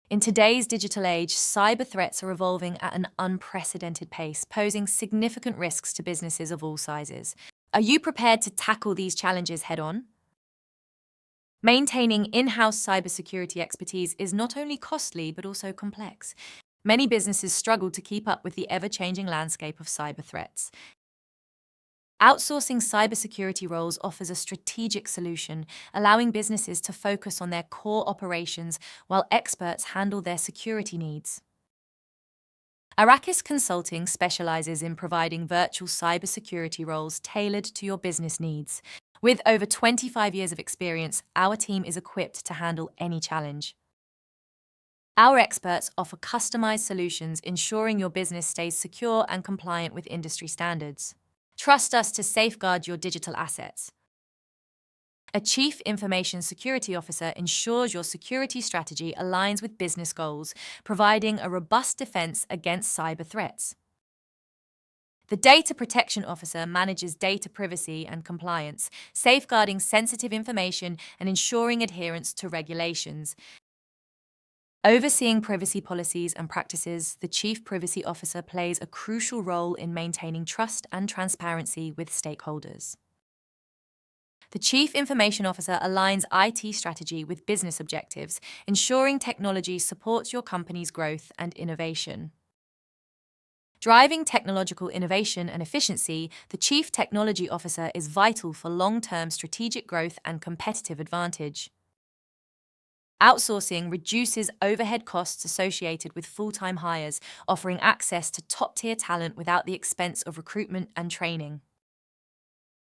In today's digital age, cyber threats are evolving at an unprecedented pace, posing significant risks to businesses of all sizes. Are you prepared to tackle these challenges head on? Maintaining in-house cybersecurity expertise is not only costly but also complex. Many businesses struggle to keep up with the ever-changing landscape of cyber threats. Outsourcing cybersecurity roles offers a strategic solution, allowing businesses to focus on their core operations while experts handle their security needs. Arrakis Consulting specializes in providing virtual cybersecurity roles tailored to your business needs. With over 25 years of experience, our team is equipped to handle any challenge. Our experts offer customized solutions, ensuring your business stays secure and compliant with industry standards. Trust us to safeguard your digital assets. A Chief Information Security Officer ensures your security strategy aligns with business goals, providing a robust defense against cyber threats. The Data Protection Officer manages data privacy and compliance, safeguarding sensitive information and ensuring adherence to regulations. Overseeing privacy policies and practices, the Chief Privacy Officer plays a crucial role in maintaining trust and transparency with stakeholders. The Chief Information Officer aligns IT strategy with business objectives, ensuring technology supports your company's growth and innovation. Driving technological innovation and efficiency, the Chief Technology Officer is vital for long-term strategic growth and competitive advantage. Outsourcing reduces overhead costs associated with full-time hires, offering access to top-tier talent without the expense of recruitment and training.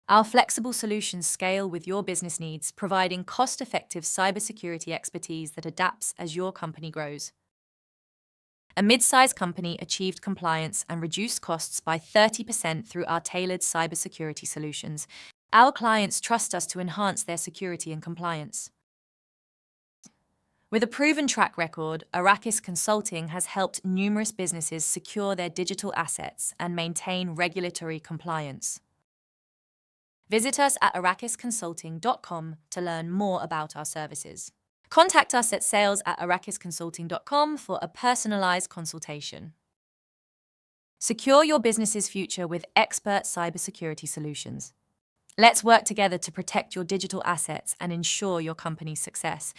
Our flexible solutions scale with your business needs, providing cost-effective cybersecurity expertise that adapts as your company grows. A mid-sized company achieved compliance and reduced costs by 30% through our tailored cybersecurity solutions. Our clients trust us to enhance their security and compliance. With a proven track record, Arrakis Consulting has helped numerous businesses secure their digital assets and maintain regulatory compliance. Visit us at arrakisconsulting.com to learn more about our services. Contact us at sales@arrakisconsulting.com for a personalized consultation. Secure your business's future with expert cybersecurity solutions. Let's work together to protect your digital assets and ensure your company's success.